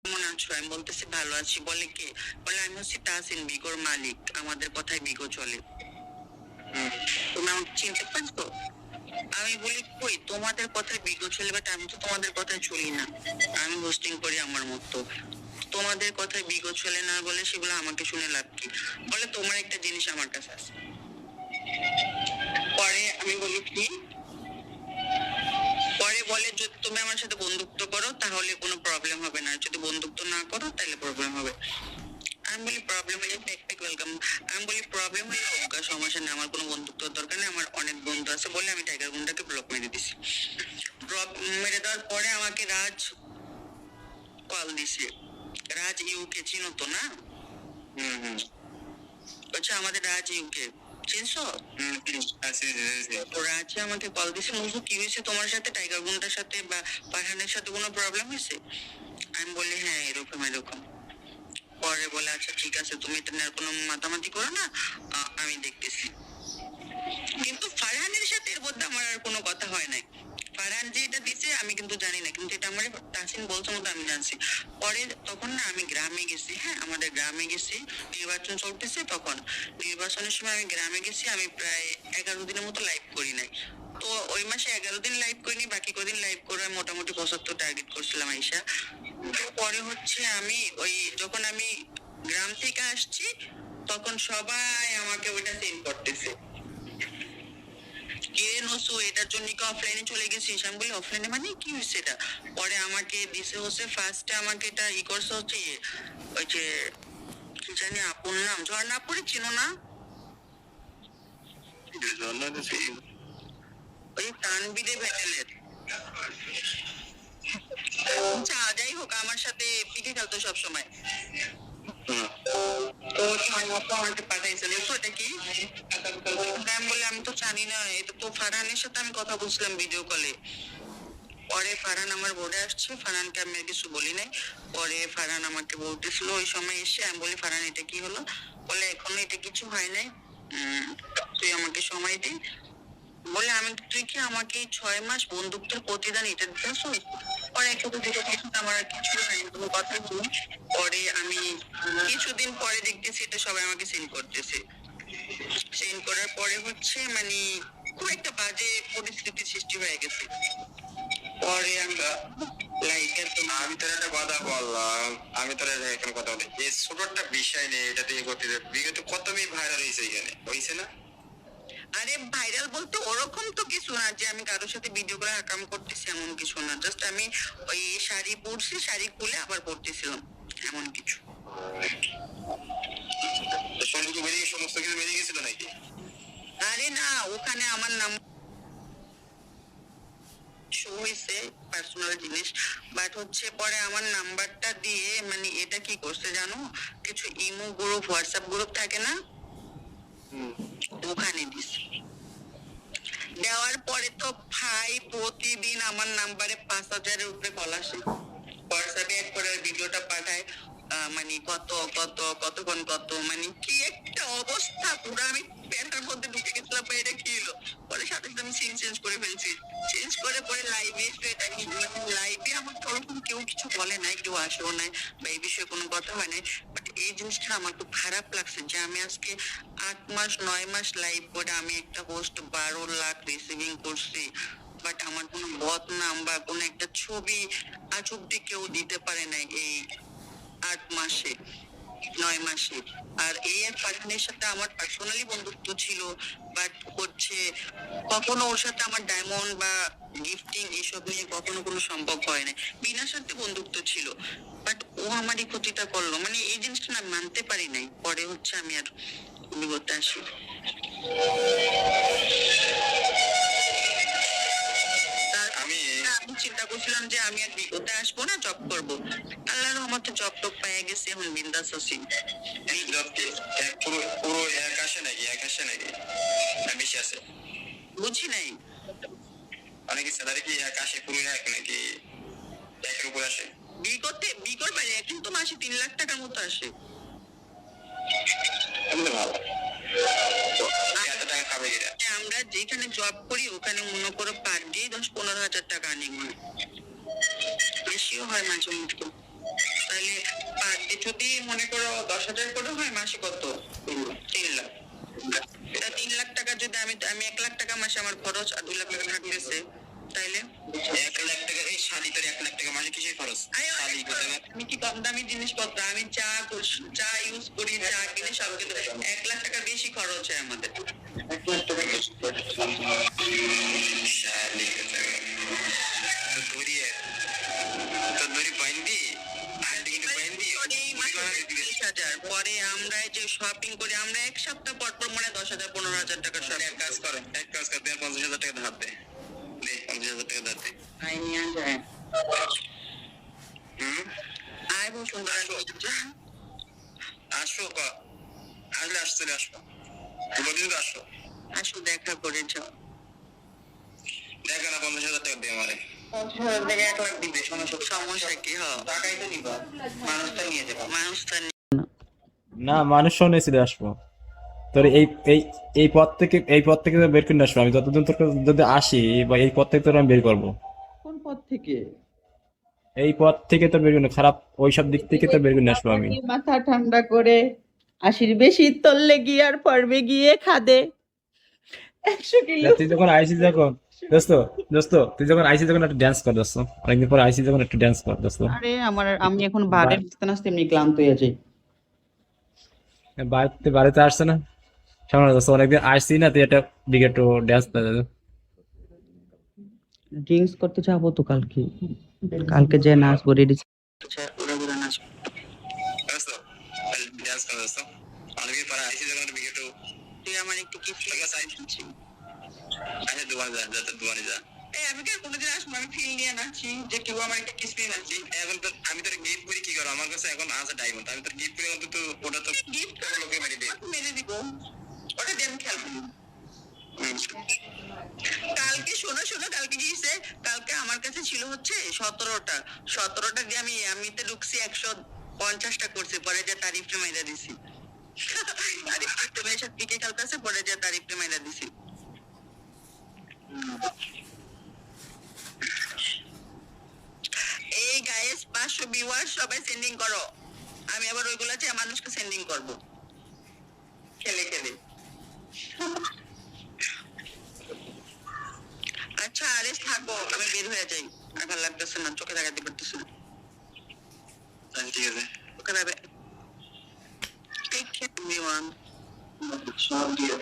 কেমন আছো? আমি বলতেছি ভালো আছি। বলে কে? বলে আমি হচ্ছি তাহসিন, বিগোর মালিক। আমাদের কথায় বিগো চলে। তুমি আমাকে চিনতে পারছো? আমি বলি কই তোমাদের কথায় বিগো চলে, বাট আমি তো তোমাদের কথায় চলি না। আমি হোস্টিং করি আমার মতো। তোমাদের কথায় বিগো চলে না বলে সেগুলো আমাকে শুনে লাভ কি? বলে তোমার একটা জিনিস আমার কাছে আছে। পরে আমি বলি কি? পরে বলে যদি তুমি আমার সাথে বন্ধুত্ব করো তাহলে কোনো প্রবলেম হবে না, যদি বন্ধুত্ব না করো তাহলে প্রবলেম হবে। আমি বলি প্রবলেম হলে ওয়েলকাম। আমি বলি প্রবলেম হলে হোক, সমস্যা নেই, আমার কোনো বন্ধুত্ব দরকার নেই, আমার অনেক বন্ধু আছে বলে আমি টাইগার গুন্ডাকে ব্লক মেরে দিছি। ব্লক মেরে দেওয়ার পরে আমাকে রাজ কল দিছে। রাজ ইউকে চিনো তো না? বলছে আমাদের রাজ ইউকে চিনছো? রাজি আমাকে কল দিছে, বলছো কি হয়েছে তোমার সাথে, টাইগার গুন্ডার সাথে বা পাঠানের সাথে কোনো প্রবলেম হয়েছে? আমি বলি হ্যাঁ এরকম এরকম। পরে বলে আচ্ছা ঠিক আছে, তুমি এটা নিয়ে আর কোনো মাতামাতি করো না, আমি দেখতেছি। কিন্তু ফারহানের সাথে এর মধ্যে আমার আর কোনো কথা হয় নাই। ফারহান যে এটা দিছে আমি কিন্তু জানি না, কিন্তু এটা আমার তাসিন বলছে মতো আমি জানছি। পরে তখন না আমি গ্রামে গেছি, হ্যাঁ আমাদের গ্রামে গেছি, নির্বাচন চলতেছে তখন। নির্বাচনের সময় আমি গ্রামে গেছি, আমি প্রায় 11 দিনের মতো লাইভ করি নাই। তো ওই মাসে 11 দিন লাইভ করিনি, বাকি কদিন লাইভ করে মোটামুটি 75 টার্গেট করছিলাম আইসা। পরে হচ্ছে আমি ওই যখন আমি গ্রাম থেকে আসছি তখন সবাই আমাকে ওইটা সেন্ড করতেছে, কিরে নসু এটার জন্য কি অফলাইনে চলে গেছিস? আমি বলি অফলাইনে মানে কি হয়েছে এটা? পরে আমাকে দিছে হচ্ছে ফার্স্টে আমাকে এটা করছে হচ্ছে ওই যে কি জানি আপুর নাম, ঝর্ণা আপুরে চিনো না? ওই তানবিরে ব্যাটেলের। আচ্ছা যাই হোক, আমার সাথে পিঠে খেলতো সবসময়। তো আমাকে পাঠাইছে, দেখো এটা কি? আমি বললাম আমি তো জানি না, এটা তো ফারহানের সাথে আমি কথা বলছিলাম ভিডিও কলে। পরে ফারহান আমার বোর্ডে আসছে, ফারহানকে আমি আর কিছু বলি নাই। পরে ফারহান আমাকে বলতেছিল ওই সময় এসে, আমি বলি ফারহান এটা কি হলো? বলে এখনো এটা কিছু হয় নাই, তুই আমাকে সময় দে। বলে আমি, তুই কি আমাকে 6 মাস বন্ধুত্বের প্রতিদান এটা দিতেছ? পরে একটু দিকে আমার আর কিছু হয়নি, কোনো কথা বলুন। পরে আমি কিছুদিন পরে দেখতেছি এটা সবাই আমাকে সেন্ড করতেছে। সেন্ড করার পরে হচ্ছে মানে খুব একটা বাজে পরিস্থিতি সৃষ্টি হয়ে গেছে। পরে আমরা লাইকের, আমি তোর একটা কথা বললাম, আমি তোর একটা কথা বলি, এই ছোট একটা বিষয় নেই, এটা দিয়ে করতে বিগত কত মেয়ে ভাইরাল হয়েছে, এখানে হয়েছে না? আরে ভাইরাল বলতে ওরকম তো কিছু না যে আমি কারোর সাথে ভিডিও করে আকাম করতেছি, এমন কিছু না। জাস্ট আমি ওই শাড়ি পরছি, শাড়ি খুলে আবার পরতেছিলাম, এমন কিছু। সঙ্গীত বেরিয়ে সমস্ত কিছু বেরিয়ে গেছিল নাকি? আরে না, ওখানে আমার নাম শো হয়েছে, পার্সোনাল জিনিস। বাট হচ্ছে পরে আমার নাম্বারটা দিয়ে মানে এটা কি করছে জানো, কিছু ইমো গ্রুপ, হোয়াটসঅ্যাপ গ্রুপ থাকে না, ওখানে দিছে। দেওয়ার পরে তো ভাই প্রতিদিন আমার নাম্বারে 5,000-এর উপরে কল আসে। হোয়াটসঅ্যাপে এক করে ভিডিওটা পাঠায়, মানে কত কত কতক্ষণ কত, মানে কি একটা অবস্থা, পুরো আমি প্যান্টার মধ্যে ঢুকে গেছিলাম, এটা কি হলো? পরে সাথে সাথে আমি সিন চেঞ্জ করে ফেলছি। চেঞ্জ করে পরে লাইভে এসে এটা কি, লাইভে আমার ওরকম কেউ কিছু বলে নাই, কেউ আসেও নাই, বা এই বিষয়ে কোনো কথা হয় নাই। বাট এই জিনিসটা আমার খুব খারাপ লাগছে যে আমি আজকে 8 মাস 9 মাস লাইভ করে আমি একটা পোস্ট 12 লাখ রিসিভিং করছি, বাট আমার কোনো বদনাম বা কোনো একটা ছবি আজ অব্দি কেউ দিতে পারে নাই এই 8 মাসে 9 মাসে। আর এই এক পার্সনের সাথে আমার পার্সোনালি বন্ধুত্ব ছিল, বাট হচ্ছে কখনো ওর সাথে আমার ডায়মন্ড বা গিফটিং এসব নিয়ে কখনো কোনো সম্পর্ক হয় না। বিনার সাথে বন্ধুত্ব ছিল, বাট ও আমারই ক্ষতিটা করলো, মানে এই জিনিসটা না মানতে পারি নাই। পরে হচ্ছে আমি আর বিগত আসি। আমি আমি চিন্তা করছিলাম যে আমি আর বিগতে আসবো না, জব করবো। আল্লাহর রহমতে জব টব পেয়ে গেছি, এখন বিন্দাস আছি। পুরো পুরো এক আসে নাকি, এক আসে নাকি না বেশি আছে? বুঝি নাই। মানে কি স্যালারি কি এক আসে পুরো এক নাকি একের উপর আসে? বিগতে বিগর বাইরে এখন তো মাসে 3 লাখ টাকার মতো আসে। ভালো। তো এত টাকা খাবে কিনা? আমরা যেখানে জব করি ওখানে মনে করো পার ডে 10-15 হাজার টাকা আর্নিং হয়, বেশিও হয় মাঝে মধ্যে। তাই মনে করো 10,000 করে হয়, মাসে কত? 3 লাখ। এটা 3 লাখ টাকা যদি আমি 1 লাখ টাকা মাসে আমার খরচ আর 2 লাখ টাকা থাকতেছে, তাইলে 1 লাখ টাকা এই শাড়ি তোর 1 লাখ টাকা মাসে কিসের খরচ? শাড়ি কোথায়? আমি কি কম দামি জিনিসপত্র, আমি চা ইউজ করি, চা কিনে সব কিন্তু 1 লাখ টাকা বেশি খরচ হয় আমাদের। 1 লাখ টাকা বেশি খরচ। শাড়ি কোথায়? তো ধরিয়ে তো ধরি বাইন্দি আন্টি কিন্তু বাইন্দি এই মাসে 30,000, পরে আমরা যে শপিং করি, আমরা এক সপ্তাহ পর পর মনে হয় 10,000 15,000 টাকা শপিং। এক কাজ করে 50,000 টাকা ধার দে 50,000 টাকা ধার দে। আই নিয়ে যায়। হুম আয় বহু সুন্দর আসো আসলে আসতে আসবো বলছি তো আসো আসো, দেখা করে যাও। দেখো না 50,000 টাকা দে আমারে 50,000 থেকে 1 লাখ দিবে, সমস্যা কি? টাকাই তো নিবা, মানুষটা নিয়ে যাবো, মানুষটা না, মানুষ শোনে চলে আসবো। তোর এই পথ থেকে তো বের করে নিয়ে আসবো আমি, যতদিন তোর কাছে যদি আসি, বা এই পথ থেকে তোর আমি বের করবো। কোন পথ থেকে? এই পথ থেকে তোর বের করে খারাপ ওই সব দিক থেকে তোর বের করে নিয়ে আসবো আমি। মাথা ঠান্ডা করে আশির বেশি তললে গিয়ে আর পর্বে গিয়ে খাদে 100 কিলো। তুই যখন আইসি দোস্ত তুই যখন আইসি যখন একটা ড্যান্স কর দোস্ত, অনেকদিন পর আইসি যখন একটু ড্যান্স কর দোস্ত। আরে আমি এখন বারে নাচতে নাচতে এমনি ক্লান্ত হয়ে যাই। বাড়িতে আসছে না সামনে দোস্ত, অনেকদিন আসছি না, তুই একটা দিকে একটু ড্যান্স। ড্রিঙ্কস করতে যাবো তো কালকে যে নাচবো রেডি। ওরা ওরা নাচবে। দোস্ত ডান্স কর দোস্ত অনেকদিন পরে আইসি যখন একটা বিকেট তুই আমার একটু গিফট টাকা চাইছি আচ্ছা দোকানে যা দোকানে যা। এই আমি কি আর কোনোদিন আসবো? আমি ফিল নিয়ে নাচি যে কেউ আমার একটা কিস নিয়ে নাচি। এখন তো আমি তোর গিফট করি কি করো, আমার কাছে এখন আছে ডায়মন্ড, আমি তোর গিফট করি অন্তত ওটা তো গিফট লোকে মেরে দিই। মেরে দিব, ওটা দিয়ে আমি খেলবো। কালকে শোনো কালকে গিয়েছে, কালকে আমার কাছে ছিল হচ্ছে 17টা দিয়ে আমিতে ঢুকছি 150টা করছি, পরে যে তারিফটা মাইরা দিছি। তারিফটা মেয়ের সাথে পিকে খেলতেছে, পরে যে তারিফটা মাইরা দিছি। এই গাইস 500 ভিউয়ার সবাই সেন্ডিং করো, আমি আবার ওইগুলা যে মানুষকে সেন্ডিং করব খেলে খেলে। আচ্ছা আরে থাকো, আমি বের হয়ে যাই, আর ভালো লাগতেছে না, চোখে লাগাতে পারতেছি না। ঠিক আছে চোখে লাগাবে। Take care everyone. সব দিয়ে